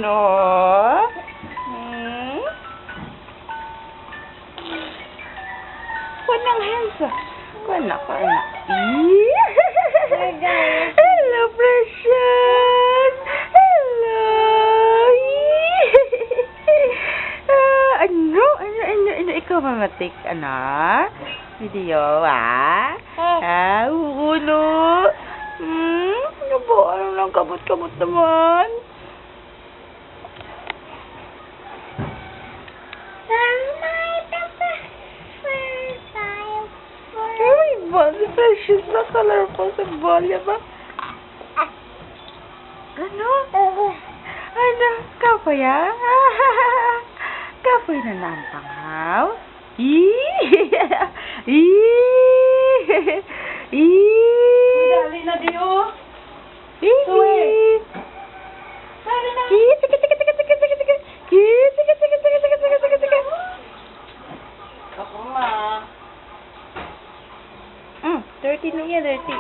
no? Kuha ng hands, Kuha na. Hello, precious! Hello! Ano? Ikaw mamatik, video, Oo, no? Ano ba? Ano lang, kamot-kamot naman? Si Precious na colorful sa bolya ba? Ano? Kapoy Kapoy na na ang panghaw? Dali na di o. Ako nga. Dirty na yan, dirty.